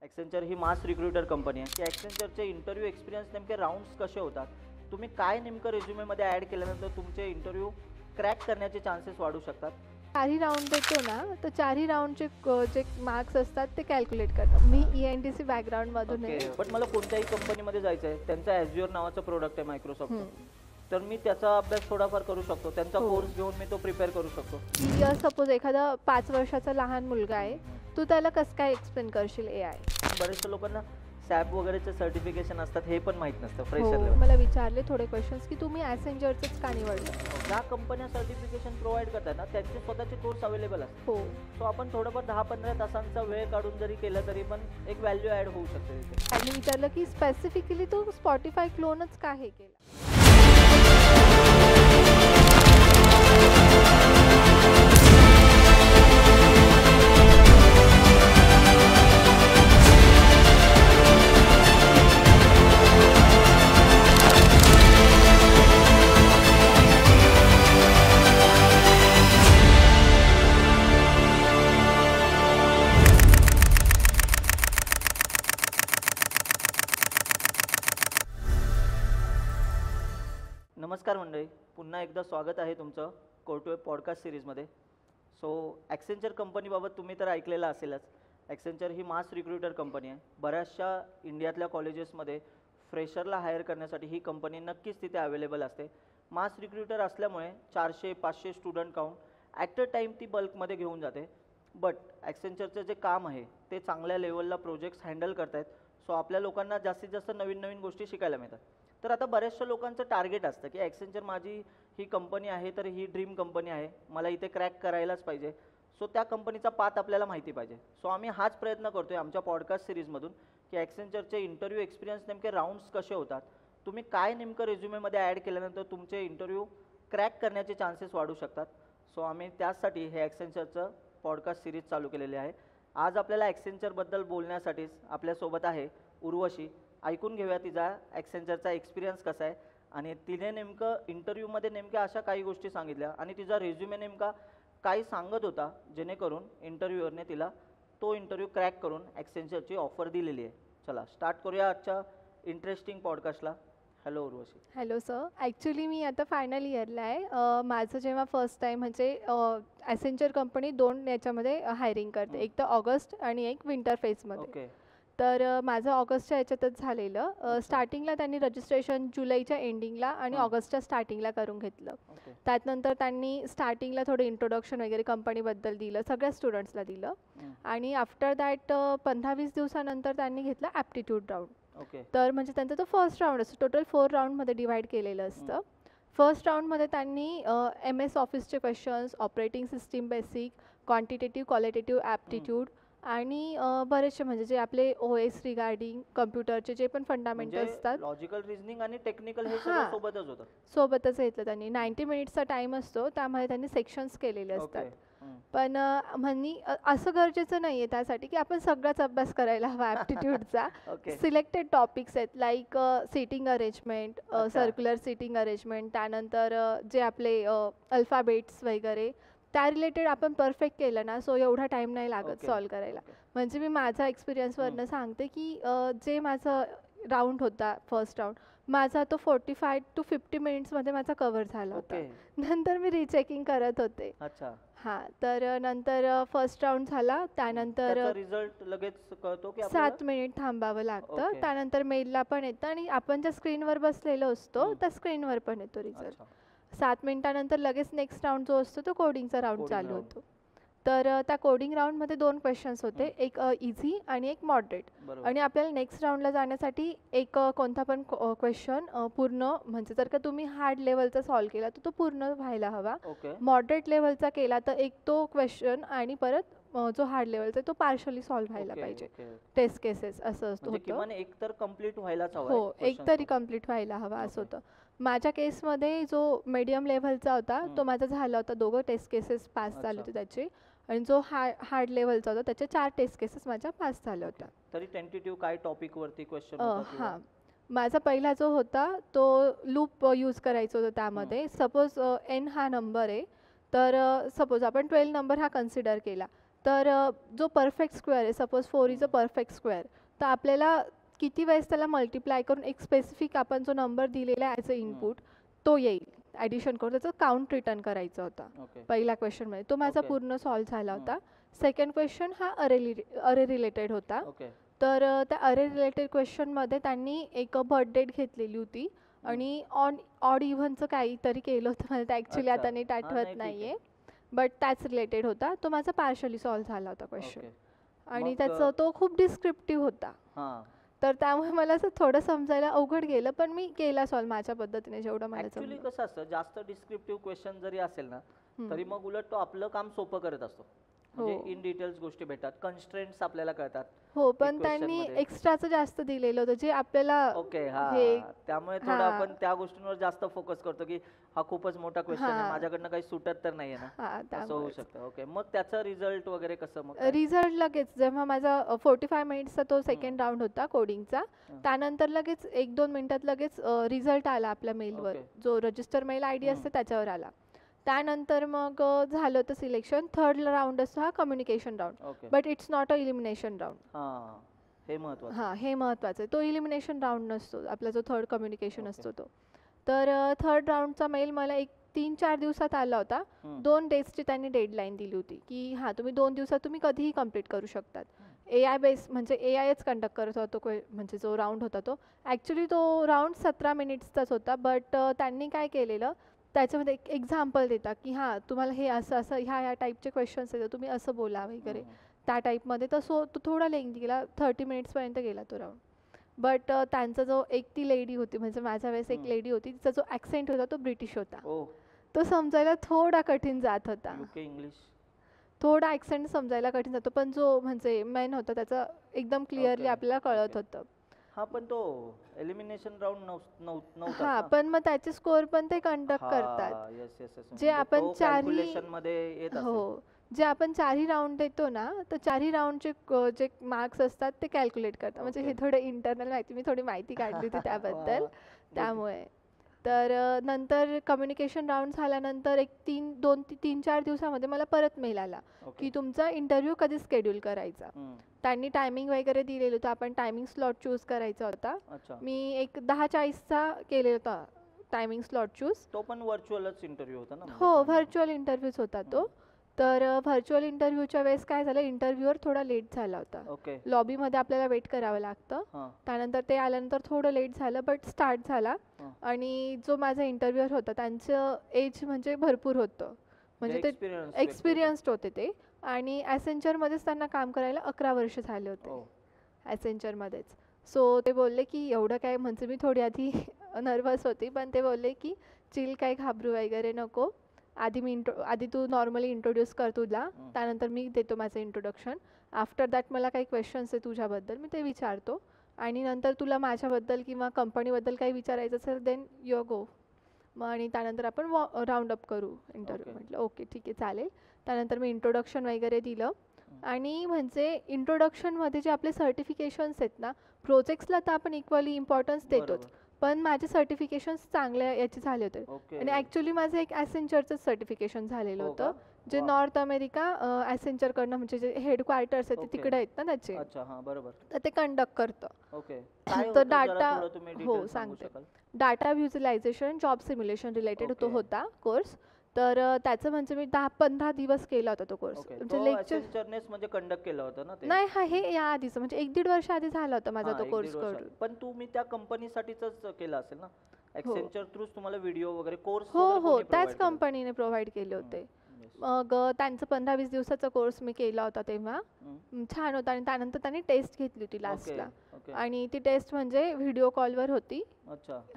ॲक्सेंचर ही मास recruiter company आहे. की ॲक्सेंचरचे interview experience नेमके राउंड्स कसे होतात, तुम्ही काय नेमकं रेझ्युमेमध्ये ॲड केल्यानंतर तुमचे इंटरव्ह्यू क्रॅक करण्याचे चान्सेस वाढू शकतात. चारही राउंड देतो ना, तर चारही राउंडचे जे मार्क्स असतात ते कॅल्क्युलेट करतात. मी ENTC बॅकग्राऊंडमधून आहे. बट मला कोणत्याही कंपनीमध्ये जायचं आहे, त्यांचं ॲझ्युअर नावाचं प्रोडक्ट आहे मायक्रोसॉफ्ट, तर मी त्याचा अभ्यास थोडाफार करू शकतो, त्यांचा कोर्स घेऊन मी तो प्रिपेअर करू शकतो. सपोज एखादा 5 वर्षाचा लहान मुलगा आहे, तू त्याला कसं काय एक्सप्लेन करशील AI? बऱ्याचशा लोकांना सॅप वगैरेचे सर्टिफिकेशन असतात हे पण माहीत नसतं हो, फ्रेशर लेवल. मला विचारले थोडे क्वेश्चन्स की तुम्ही ॲसेंजरचंच का निवडलं. ज्या कंपन्या सर्टिफिकेशन प्रोव्हाइड करतात ना, त्यांचे स्वतःचे कोर्स अवेलेबल असतात. हो, सो आपण थोडंफार 10-15 तासांचा वेळ काढून जरी केलं तरी पण एक व्हॅल्यू ॲड होऊ शकते तिथे. त्यांनी विचारलं की स्पेसिफिकली तू स्पॉटिफाय क्लोनच का हे केलं. नमस्कार मंडळी, पुन्हा एकदा स्वागत आहे तुमचं कोर्टवे पॉडकास्ट सिरीजमध्ये. सो ॲक्सेंचर कंपनीबाबत तुम्ही तर ऐकलेलं असेलच. ॲक्सेंचर ही मास रिक्रुटर कंपनी आहे. बऱ्याचशा इंडियातल्या कॉलेजेसमध्ये फ्रेशरला हायर करण्यासाठी ही कंपनी नक्कीच तिथे अवेलेबल असते. मास रिक्रुटर असल्यामुळे 400-500 student count at a time ती बल्कमध्ये घेऊन जाते. बट ॲक्सेंचरचं जे काम आहे ते चांगल्या लेवलला प्रोजेक्ट्स हँडल करतायत. सो आपल्या लोकांना जास्तीत जास्त नवीन नवीन गोष्टी शिकायला मिळतात. तर आता बऱ्याचशा लोकांचं टार्गेट असतं की ॲक्सेंचर माझी ही कंपनी आहे, तर ही ड्रीम कंपनी आहे, मला इथे क्रॅक करायलाच पाहिजे. सो त्या कंपनीचा पाथ आपल्याला माहिती पाहिजे. सो आम्ही हाच प्रयत्न करतो आहे आमच्या पॉडकास्ट सिरीजमधून की ॲक्सेंचरचे इंटरव्ह्यू एक्सपिरियन्स नेमके राउंड्स कसे होतात, तुम्ही काय नेमकं रेझ्युमेमध्ये ॲड केल्यानंतर तुमचे इंटरव्ह्यू क्रॅक करण्याचे चान्सेस वाढू शकतात. सो आम्ही त्याचसाठी हे ॲक्सेंचरचं पॉडकास्ट सिरीज चालू केलेली आहे. आज आपल्याला ॲक्सेंचरबद्दल बोलण्यासाठीच आपल्यासोबत आहे उर्वशी. ऐकून घेऊया तिचा ॲक्सेंचरचा एक्सपिरियन्स कसा आहे आणि तिने नेमकं इंटरव्ह्यूमध्ये नेमक्या अशा काही गोष्टी सांगितल्या आणि तिचा रेझ्युमे नेमका काय सांगत होता, जेणेकरून इंटरव्ह्यूअरने तिला तो इंटरव्ह्यू क्रॅक करून ॲक्सेंचरची ऑफर दिलेली आहे. चला स्टार्ट करूया आजच्या इंटरेस्टिंग पॉडकास्टला. Hello Urvashi. Hello sir, actually मी आता फायनल इयरला आहे. माझं जेव्हा फर्स्ट टाईम म्हणजे ॲसेंचर कंपनी 2 याच्यामध्ये हायरिंग करते, एक तर ऑगस्ट आणि एक विंटर फेजमध्ये. ओके. तर माझं ऑगस्टच्या याच्यातच झालेलं. स्टार्टिंगला त्यांनी रजिस्ट्रेशन जुलैच्या एंडिंगला आणि ऑगस्टच्या स्टार्टिंगला करून घेतलं. त्यानंतर त्यांनी स्टार्टिंगला थोडं इंट्रोडक्शन वगैरे कंपनीबद्दल दिलं, सगळ्या स्टुडंट्सला दिलं. आणि आफ्टर दॅट 15-20 दिवसानंतर त्यांनी घेतलं ॲप्टिट्यूड राऊंड. तर म्हणजे त्यांचा तो फर्स्ट राऊंड असतो. टोटल 4 राऊंडमध्ये डिवाइड केलेलं असतं. फर्स्ट राऊंडमध्ये त्यांनी MS ऑफिसचे questions, operating system basic, quantitative qualitative aptitude आणि बरेचसे म्हणजे जे आपले OS रिगार्डिंग कम्प्युटरचे जे पण फंडामेंटल असतात, लॉजिकल रिझनिंग आणि टेक्निकल हे सगळं सोबतच होतं. सोबतच घेतलं त्यांनी. 90 मिनिट्सचा टाईम असतो, त्यामध्ये त्यांनी सेक्शन्स केलेले असतात. पण असं गरजेचं नाही आहे त्यासाठी की आपण सगळाच अभ्यास करायला हवा ॲप्टिट्यूडचा. सिलेक्टेड टॉपिक्स आहेत like seating arrangement, circular seating arrangement, त्यानंतर जे आपले अल्फाबेट्स वगैरे त्या रिलेटेड आपण परफेक्ट केलं ना, सो एवढा टाईम नाही लागत सॉल्व करायला. म्हणजे मी माझा एक्सपिरियन्सवरनं सांगते की जे माझं राऊंड होता फर्स्ट राऊंड, माझा तो 45 to 50 मिनिट्समध्ये माझा कव्हर झाला होता. नंतर मी रिचेकिंग करत होते. हां, तर नंतर फर्स्ट राऊंड झाला. त्यानंतर रिझल्ट लगेच कळतो की 7 मिनिट थांबावं लागतं. त्यानंतर मेलला पण येतं आणि आपण ज्या स्क्रीनवर बसलेलो असतो त्या स्क्रीनवर पण येतो रिझल्ट. 7 मिनिटानंतर लगेच नेक्स्ट राऊंड जो असतो तो कोडिंगचा राऊंड चालू होतो. तर त्या कोडिंग राऊंडमध्ये 2 क्वेश्चन्स होते, एक इझी आणि एक मॉडरेट. आणि आपल्याला नेक्स्ट राऊंडला जाण्यासाठी एक कोणता पण क्वेश्चन पूर्ण म्हणजे जर का तुम्ही हार्ड लेवलचा सॉल्व केला तर तो पूर्ण व्हायला हवा. मॉडरेट लेवलचा केला तर एक तो क्वेश्चन आणि परत जो हार्ड लेवलचा तो पार्शली सॉल्व व्हायला पाहिजे. टेस्ट केसेस असं होतं. एकतर कंप्लीट व्हायलाच हवा. हो, एक तरी कंप्लीट व्हायला हवा असं होतं. माझ्या केसमध्ये जो मीडियम लेव्हलचा होता तो माझा झाला होता. 2 टेस्ट केसेस पास झाले होते त्याचे. आणि जो हार्ड लेवलचा होता त्याचे 4 टेस्ट केसेस माझ्या पास झाल्या होत्या. तरी टेंटेटिव्ह काय टॉपिक वरती क्वेश्चन होता? हां, माझा पहिला जो होता तो लूप यूज करायचा होता. त्यामध्ये सपोज n हा नंबर आहे, तर सपोज आपण 12 नंबर हा कन्सिडर केला, तर जो परफेक्ट स्क्वेअर आहे, suppose 4 is a perfect square, तर आपल्याला किती वेळेस त्याला मल्टिप्लाय करून एक स्पेसिफिक आपण जो नंबर दिलेला आहे ॲज अ इनपुट तो येईल, ॲडिशन करून त्याचं काउंट रिटर्न करायचा होता पहिल्या क्वेश्चनमध्ये. तो माझा पूर्ण सॉल्व झाला होता. सेकंड क्वेश्चन हा अरे रिलेटेड होता. तर त्या अरे रिलेटेड क्वेश्चनमध्ये त्यांनी एक बर्थ डेट घेतलेली होती आणि ऑड इव्हनचं काहीतरी केलं होतं, मला ते ॲक्च्युली आता नीट आठवत नाहीये, बट त्याच रिलेटेड होता. तो माझा पार्शली सॉल्व झाला होता क्वेश्चन आणि त्याचं तो खूप डिस्क्रिप्टिव्ह होता. तर त्यामुळे मला असं थोडं समजायला अवघड गेलं, पण मी केला सॉल्व माझ्या पद्धतीने जेवढं मला ऍक्च्युली कसं असतं, जास्त डिस्क्रिप्टिव्ह क्वेश्चन जरी असेल ना तरी मग उलट तो आपलं काम सोपं करत असतो. म्हणजे इन डिटेल्स गोष्टी भेटतात, कन्स्ट्रेंट्स आपल्याला कळतात. हो, पण त्यांनी एक्स्ट्राचं जास्त दिलेलं होतं जे आपल्याला त्यामुळे थोडं आपण त्या गोष्टींवर जास्त फोकस करतो की हा खूपच मोठा क्वेश्चन आहे, माझ्याकडनं काही सुटत तर नाहीये ना, असं होऊ शकतं. ओके, मग त्याचा रिझल्ट वगैरे कसं? मग रिझल्ट लगेच जेव्हा माझा 45 मिनिट्सचा तो सेकंड राऊंड होता कोडिंगचा, त्यानंतर लगेच 1-2 मिनिटात लगेच रिझल्ट आला आपल्या मेलवर, जो रजिस्टर मेल आयडी असते त्याच्यावर आला. त्यानंतर मग झालं होतं सिलेक्शन. थर्ड राऊंड असतो हा communication round, but it's not a elimination round. हे महत्वाचं. हे महत्वाचं आहे. तो इलिमिनेशन राऊंड नसतो आपला, जो थर्ड कम्युनिकेशन असतो तो. तर थर्ड राऊंडचा मेल मला 3-4 दिवसात आला होता. 2 डेजची त्यांनी डेडलाईन दिली होती की हां, तुम्ही 2 दिवसात तुम्ही कधीही कम्प्लीट करू शकतात. AI बेस म्हणजे AIच कंडक्ट करत होतो, म्हणजे जो राऊंड होता तो. ॲक्च्युली तो राऊंड 17 मिनिट्सचाच होता, बट त्यांनी काय केलेलं त्याच्यामध्ये एक एक्झाम्पल देतात की हां, तुम्हाला हे असं असं ह्या टाईपचे क्वेश्चन्स येतात, तुम्ही असं बोला वगैरे त्या टाईपमध्ये. तर तो थोडा लेंथी गेला, 30 मिनिट्सपर्यंत गेला तो राऊंड. बट त्यांचा जो ती लेडी होती, म्हणजे माझ्या वेळेस एक लेडी होती, तिचा जो ॲक्सेंट होता तो ब्रिटिश होता. तो समजायला थोडा कठीण जात होता. थोडा ॲक्सेंट समजायला कठीण जातो, पण जो म्हणजे मेन होता त्याचा एकदम क्लिअरली आपल्याला कळत होतं. पण तो एलिमिनेशन राऊंड नव्हता. हां, पण मग त्याचे स्कोअर पण ते कंडक्ट करतात. जे आपण जे आपण 4ही राऊंड देतो ना, तर 4ही राऊंडचे जे मार्क्स असतात ते कॅल्क्युलेट करतात. म्हणजे हे थोडं इंटरनल माहिती, मी थोडी माहिती काढली होती त्याबद्दल, त्यामुळे. तर नंतर कम्युनिकेशन राऊंड झाल्यानंतर 3-4 दिवसामध्ये मला परत मेल आला की तुमचा इंटरव्ह्यू कधी शेड्यूल करायचा. त्यांनी टायमिंग वगैरे दिलेलं होतं, आपण टायमिंग स्लॉट चूज करायचा होता. मी एक 10:40चा केलेला होता टायमिंग स्लॉट चूज. तो पण व्हर्च्युअलच इंटरव्ह्यू होता ना? हो, व्हर्च्युअल इंटरव्ह्यूच होता तो. तर व्हर्च्युअल इंटरव्ह्यूच्या वेळेस काय झालं, इंटरव्ह्यूअर थोडा लेट झाला होता. लॉबीमध्ये आपल्याला वेट करावं लागतं. त्यानंतर ते आल्यानंतर थोडं लेट झालं, बट स्टार्ट झाला. आणि जो माझा इंटरव्ह्यूअर होता त्यांचं एज म्हणजे भरपूर होतं, म्हणजे ते एक्सपिरियन्स्ड होते ते. आणि ॲसेंचरमध्येच त्यांना काम करायला 11 वर्ष झाले होते, ॲसेंचरमध्येच. सो ते बोलले की एवढं काय, म्हणजे मी थोडी आधी नर्वस होती, पण ते बोलले की चिल, काही घाबरू वगैरे नको, आधी तू नॉर्मली इंट्रोड्यूस कर तुला, त्यानंतर मी देतो माझं इंट्रोडक्शन. आफ्टर दॅट मला काही क्वेश्चन्स आहे तुझ्याबद्दल, मी ते विचारतो, आणि नंतर तुला माझ्याबद्दल किंवा कंपनीबद्दल काही विचारायचं असेल देन यू गो. मग आणि त्यानंतर आपण राऊंड अप करू इंटरव्ह्यू. म्हटलं ओके ठीक आहे चालेल. त्यानंतर मी इंट्रोडक्शन वगैरे दिलं. आणि म्हणजे इंट्रोडक्शनमध्ये जे आपले सर्टिफिकेशन्स आहेत ना, प्रोजेक्ट्सला तर आपण इक्वली इम्पॉर्टन्स देतोच, पण माझे सर्टिफिकेशन्स चांगल्या याचे झाले होते. आणि ॲक्च्युली माझं एक ॲसेंचरचं सर्टिफिकेशन झालेलं होतं, जे नॉर्थ अमेरिका ॲसेंचरकडनं, म्हणजे जे हेडक्वार्टर्स आहेत ते तिकडे आहेत ना त्याचे, तर ते कंडक्ट करतं. तर डाटा, हो सांगते, data visualisation job simulation related तो होता कोर्स. तर त्याचं म्हणजे मी 10-15 दिवस केला होता तो कोर्स. म्हणजे लेक्चरनेच म्हणजे कंडक्ट केला होता ना ते? नाही, हे या आधीच, म्हणजे 1-1.5 वर्ष आधी झाला होता माझा तो कोर्स. पण तुम्ही त्या कंपनीसाठीच केला असेल ना, ॲक्सेंचर थ्रूच तुम्हाला व्हिडिओ वगैरे कोर्स? हो, त्याच कंपनीने प्रोव्हाइड केले होते. मग त्यांचं 15-20 दिवसाचा कोर्स मी केला होता तेव्हा, छान होता. आणि त्यानंतर त्यांनी टेस्ट घेतली होती लास्टला, आणि ती टेस्ट म्हणजे व्हिडिओ कॉलवर होती.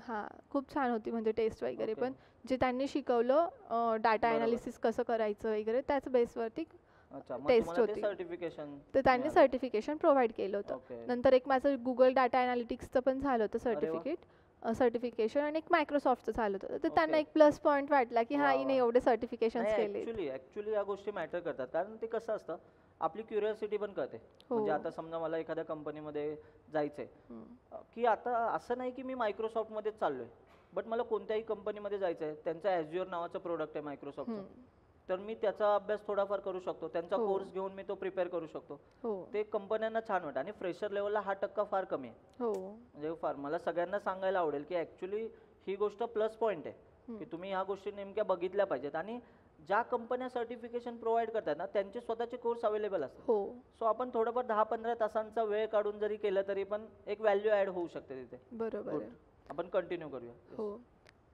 हां, खूप छान होती म्हणजे टेस्ट वगैरे. पण जे त्यांनी शिकवलं, डाटा ॲनालिसिस कसं करायचं वगैरे, त्याच बेसवरती टेस्ट होती. तर त्यांनी सर्टिफिकेशन प्रोव्हाइड केलं होतं. नंतर एक माझं गुगल डाटा ॲनालिटिक्सचं पण झालं होतं सर्टिफिकेशन, आणि एक मायक्रोसॉफ्टचं झालं होतं. तर त्यांना एक प्लस पॉईंट वाटला की हा, हिने एवढे सर्टिफिकेशन्स केले. ॲक्च्युली या गोष्टी मॅटर करतात, कारण ते कसं असतं, आपली क्युरिओसिटी पण कळते. म्हणजे आता समजा मला एखाद्या कंपनीमध्ये जायचंय, की आता असं नाही की मी मायक्रोसॉफ्टमध्येच चाललोय, बट मला कोणत्याही कंपनीमध्ये जायचं आहे, त्यांचा ॲझ्युअर नावाचं प्रोडक्ट आहे मायक्रोसॉफ्टचं, तर मी त्याचा अभ्यास थोडाफार करू शकतो, त्यांचा हो. कोर्स घेऊन मी तो प्रिपेअर करू शकतो. हो ते कंपन्यांना छान वाटतं आणि फ्रेशर लेवलला हा टक्का फार कमी आहे. हो म्हणजे फार मला सगळ्यांना सांगायला आवडेल की ॲक्च्युली ही गोष्ट प्लस पॉईंट आहे की तुम्ही ह्या गोष्टी नेमक्या बघितल्या पाहिजेत. आणि ज्या कंपन्या सर्टिफिकेशन प्रोव्हाइड करतात ना त्यांचे स्वतःचे कोर्स अवेलेबल असतात. हो सो आपण थोडंफार 10-15 तासांचा वेळ काढून जरी केलं तरी पण एक व्हॅल्यू ॲड होऊ शकते तिथे. बरोबर Good. आहे. आपण कंटिन्यू करूया. हो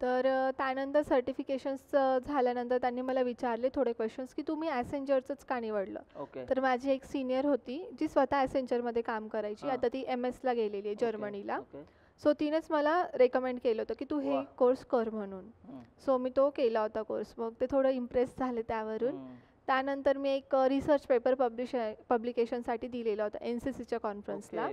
तर त्यानंतर सर्टिफिकेशन्स झाल्यानंतर त्यांनी मला विचारले थोडे क्वेश्चन्स की तुम्ही ॲसेंजरचंच का निवडलं. ओके. तर माझी एक सिनियर होती जी स्वतः ॲसेंजरमध्ये काम करायची, हां. आता ती MS ला गेलेली आहे जर्मनीला. ओके. सो तिनेच मला रेकमेंड केलं होतं की तू हे वाह. कोर्स कर म्हणून. सो मी तो केला होता कोर्स. मग ते थोडं इम्प्रेस झाले त्यावरून. त्यानंतर मी एक रिसर्च पेपर पब्लिकेशनसाठी दिलेला होता NCCच्या कॉन्फरन्सला.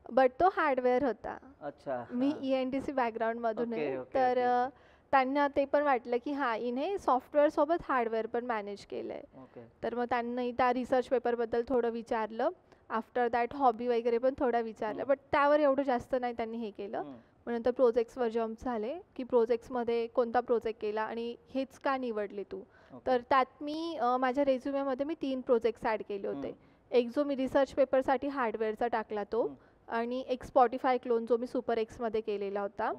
बट तो हार्डवेअर होता. अच्छा. मी ENTC बॅकग्राऊंडमधून ओके, आहे. ओके, तर ओके. त्यांना ते पण वाटलं की हां हिने सॉफ्टवेअर सोबत हार्डवेअर पण मॅनेज केलंय. ओके. तर मग त्यांनी त्या रिसर्च पेपरबद्दल थोडं विचारलं. आफ्टर दॅट हॉबी वगैरे पण थोडा विचारलं. बट त्यावर एवढं जास्त नाही त्यांनी हे केलं. मग नंतर प्रोजेक्ट्सवर जम्प झाले की प्रोजेक्ट्समध्ये कोणता प्रोजेक्ट केला आणि हेच का निवडले तू. तर त्यात मी माझ्या रेझ्युमेमध्ये मी 3 प्रोजेक्ट्स ॲड केले होते. एक जो मी रिसर्च पेपरसाठी हार्डवेअरचा टाकला तो, आणि एक स्पॉटिफाय क्लोन जो मी सुपर एक्समध्ये केलेला होता,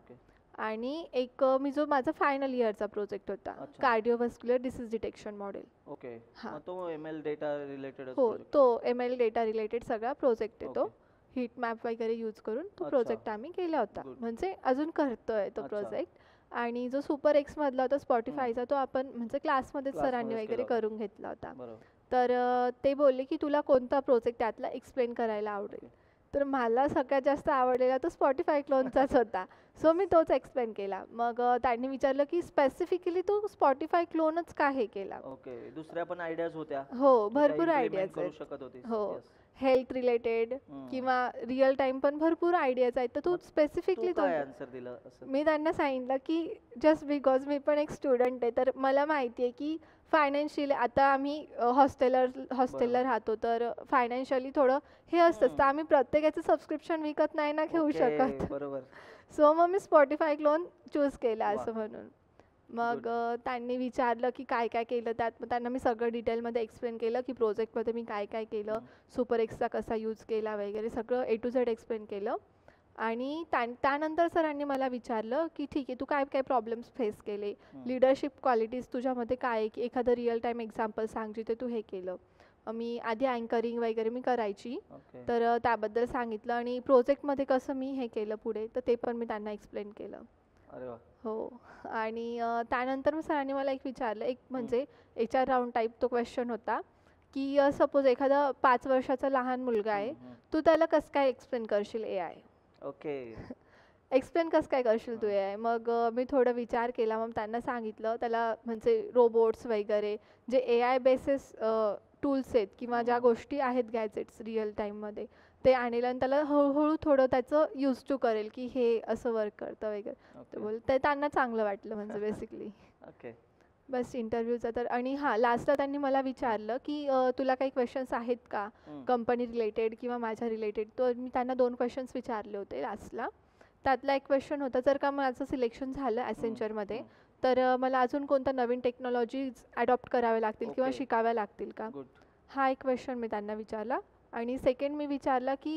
आणि एक मी जो माझा फायनल इयरचा प्रोजेक्ट होता कार्डिओव्हास्क्युलर डिसीज डिटेक्शन मॉडेल. ओके. हां. मग तो ML डेटा रिलेटेड हो तो ML डेटा रिलेटेड सगळा प्रोजेक्ट आहे तो. ओके. हीट मॅप वगैरे यूज करून तो अच्छा. प्रोजेक्ट आम्ही केला होता. Good. म्हणजे अजून करतोय तो अच्छा. प्रोजेक्ट. आणि जो सुपर एक्स मधला होता स्पॉटिफायचा तो आपण म्हणजे क्लासमध्येच सरांनी क्लासमध्येच वगैरे केला होता. करून घेतला होता. बरोबर. तर ते बोलले की तुला कोणता प्रोजेक्ट त्यातला एक्सप्लेन करायला आवडेल. तर मला सगळ्यात जास्त आवडलेला तो स्पॉटिफाय क्लोनचाच होता. सो मी तोच एक्सप्लेन केला. मग त्यांनी विचारलं की स्पेसिफिकली तू स्पॉटिफाय क्लोनच का हे केला. ओके. दुसऱ्या पण आयडियाज होत्या. हो तू भरपूर काही आयडियाज implement करू आहेत. शकत होतीस. हो Yes. हेल्थ रिलेटेड किंवा रिअल टाइम पण भरपूर आयडियाज आहेत. तर तू मग स्पेसिफिकली तू काय आन्सर दिलं असं? मी त्यांना सांगितलं की जस्ट बिकॉज मी पण एक स्टुडंट आहे, तर मला माहिती आहे की फायनान्शियल आता आम्ही हॉस्टेलला राहतो, तर फायनान्शियली थोडं हे असतंच. तर आम्ही प्रत्येकाचं सबस्क्रिप्शन विकत नाही ना घेऊ ओके, शकत. बरोबर. सो मग मी स्पॉटिफाय क्लोन चूज केला वा. असं म्हणून. मग त्यांनी विचारलं की काय काय केलं त्यात. मग त्यांना मी सगळं डिटेलमध्ये एक्सप्लेन केलं की प्रोजेक्टमध्ये मी काय काय केलं, सुपर एक्सचा कसा यूज केला वगैरे सगळं A to Z एक्सप्लेन केलं. आणि त्यानंतर सरांनी मला विचारलं की ठीक आहे तू काय काय प्रॉब्लेम्स फेस केले, लिडरशिप क्वालिटीज तुझ्यामध्ये काय आहे, की एखादं रिअल टाईम एक्झाम्पल सांग जिथे तू हे केलं. मी आधी अँकरिंग वगैरे मी करायची, ओके. तर त्याबद्दल सांगितलं. आणि प्रोजेक्टमध्ये कसं मी हे केलं पुढे, तर ते पण मी त्यांना एक्सप्लेन केलं. अरे वा. हो. आणि त्यानंतर मग सरांनी मला एक विचारलं, एक म्हणजे HR राऊंड टाईप तो क्वेश्चन होता की सपोज एखादा 5 वर्षाचा लहान मुलगा आहे, तू त्याला कसं काय एक्सप्लेन करशील AI. ओके. एक्सप्लेन कसं काय करशील तू AI. मग मी थोडं विचार केला. मग त्यांना सांगितलं त्याला म्हणजे रोबोट्स वगैरे जे AI बेसिस टूल्स आहेत किंवा ज्या गोष्टी आहेत गॅजेट्स रिअल टाईममध्ये ते आणेल आणि त्याला हळूहळू थोडं त्याचं यूज टू करेल की हे असं वर्क करतं वगैरे. तर बोल ते त्यांना चांगलं वाटलं म्हणजे बेसिकली. ओके. बस इंटरव्ह्यूचं तर. आणि हां लास्टला त्यांनी मला विचारलं की तुला काही क्वेश्चन्स आहेत का कंपनी रिलेटेड किंवा माझ्या रिलेटेड. तर मी त्यांना 2 क्वेश्चन्स विचारले होते लास्टला. त्यातला एक क्वेश्चन होता जर का माझं सिलेक्शन झालं ॲसेंचरमध्ये तर मला अजून कोणत्या नवीन टेक्नॉलॉजीज अडॉप्ट कराव्या लागतील किंवा ओके. शिकाव्या लागतील का. गुड. हा एक क्वेश्चन मी त्यांना विचारला. आणि सेकंड मी विचारला की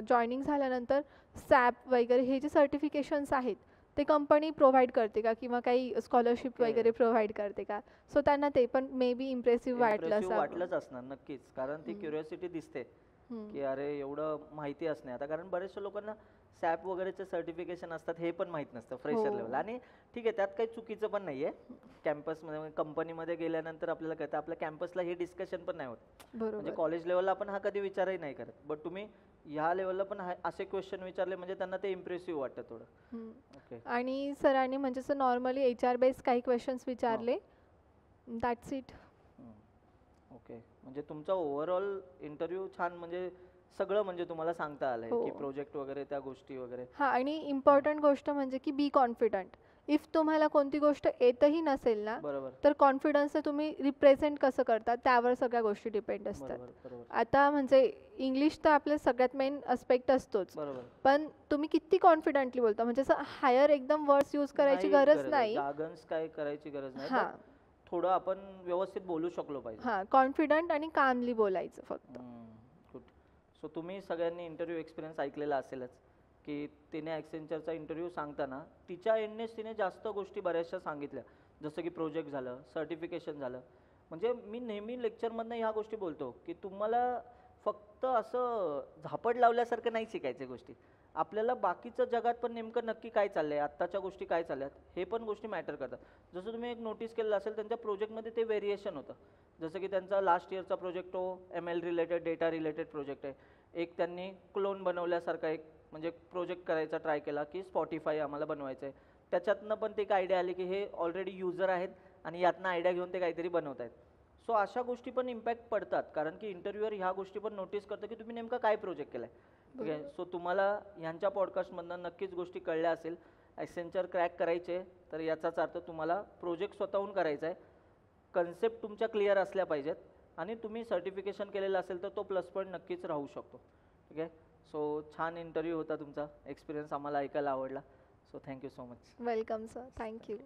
जॉईनिंग झाल्यानंतर SAP वगैरे हे जे सर्टिफिकेशन्स आहेत ते कंपनी प्रोव्हाइड करते का किंवा काही स्कॉलरशिप ओके. वगैरे प्रोव्हाइड करते का. सो त्यांना ते पण मे बी इम्प्रेसिव्ह वाटलं Impressive असावं. वाटलंच असणार नक्कीच, कारण ती क्युरिओसिटी दिसते की अरे एवढं माहिती असणे. आता कारण बऱ्याचशा लोकांना SAP वगैरेचे सर्टिफिकेशन असतात हे पण माहित नसतं फ्रेशर हो. लेवल. आणि ठीक आहे त्यात काही चुकीचं पण नाहीये. कॅम्पसमध्ये कंपनीमध्ये गेल्यानंतर आपल्याला कळतं आपल्या कॅम्पसला हे डिस्कशन पण नाही होत. म्हणजे बरोबर. कॉलेज लेवलला आपण हा कधी विचारही नाही करत. बट तुम्ही ह्या लेवलला पण असे क्वेश्चन विचारले म्हणजे त्यांना ते इम्प्रेसिव्ह वाटतं थोडं. ओके. आणि सरांनी म्हणजे असं नॉर्मली HR बेस काही क्वेश्चन्स विचारले. That's it. ओके. म्हणजे तुमचा ओव्हरऑल इंटरव्ह्यू छान, म्हणजे सगळं म्हणजे तुम्हाला सांगता आलंय हो. की प्रोजेक्ट वगैरे त्या गोष्टी वगैरे. हां आणि इम्पॉर्टंट गोष्ट म्हणजे की बी कॉन्फिडंट. इफ तुम्हाला कोणती गोष्ट येतही नसेल ना बरोबर. तर कॉन्फिडन्सने तुम्ही रिप्रेझेंट कसं करतात त्यावर सगळ्या गोष्टी डिपेंड असतात. बरोबर. बरोबर. आता म्हणजे इंग्लिश तर आपल्या सगळ्यात मेन अस्पेक्ट असतोच, बरोबर. पण तुम्ही किती कॉन्फिडंटली बोलता म्हणजे असं हायर एकदम वर्ड्स यूज करायची नाही गरज नाही. जागन्स काय करायची गरज नाही. हां but थोडं आपण व्यवस्थित बोलू शकलो पाहिजे. हां, कॉन्फिडंट आणि कामली बोलायचं फक्त. गुड. सो तुम्ही सगळ्यांनी इंटरव्ह्यू एक्सपिरियन्स ऐकलेला असेलच की तिने ॲक्सेंचरचा इंटरव्ह्यू सांगताना तिच्या एंडनेच तिने जास्त गोष्टी बऱ्याचशा सांगितल्या, जसं की प्रोजेक्ट झालं, सर्टिफिकेशन झालं. म्हणजे मी नेहमी लेक्चरमधनं ह्या गोष्टी बोलतो की तुम्हाला फक्त असं झापड लावल्यासारखं नाही शिकायच्या गोष्टी. आपल्याला बाकीचं जगात पण नेमकं नक्की काय चाललंय, आत्ताच्या गोष्टी काय चालल्यात हे पण गोष्टी मॅटर करतात. जसं तुम्ही एक नोटीस केलेलं असेल त्यांच्या प्रोजेक्टमध्ये ते व्हेरिएशन होतं. जसं की त्यांचा लास्ट इयरचा प्रोजेक्ट तो ML related, data related project आहे. एक त्यांनी क्लोन बनवल्यासारखा एक म्हणजे प्रोजेक्ट करायचा ट्राय केला की स्पॉटिफाय आम्हाला बनवायचं आहे. त्याच्यातनं पण ते एक आयडिया आली की हे ऑलरेडी युजर आहेत आणि यातनं आयडिया घेऊन ते काहीतरी बनवत आहेत. सो अशा गोष्टी पण इम्पॅक्ट पडतात, कारण की इंटरव्ह्यूअर ह्या गोष्टी पण नोटीस करतो की तुम्ही नेमका काय प्रोजेक्ट केला आहे. ठीक आहे. सो तुम्हाला ह्यांच्या पॉडकास्टमधनं नक्कीच गोष्टी कळल्या असेल. ॲक्सेंचर क्रॅक करायचे तर याचाच अर्थ तुम्हाला प्रोजेक्ट स्वतःहून करायचा आहे, कन्सेप्ट तुमच्या क्लिअर असल्या पाहिजेत आणि तुम्ही सर्टिफिकेशन केलेलं असेल तर तो प्लस पॉईंट नक्कीच राहू शकतो. ठीक आहे. सो छान इंटरव्ह्यू होता तुमचा, एक्सपिरियन्स आम्हाला ऐकायला आवडला. So thank you so much. Welcome sir, thank you.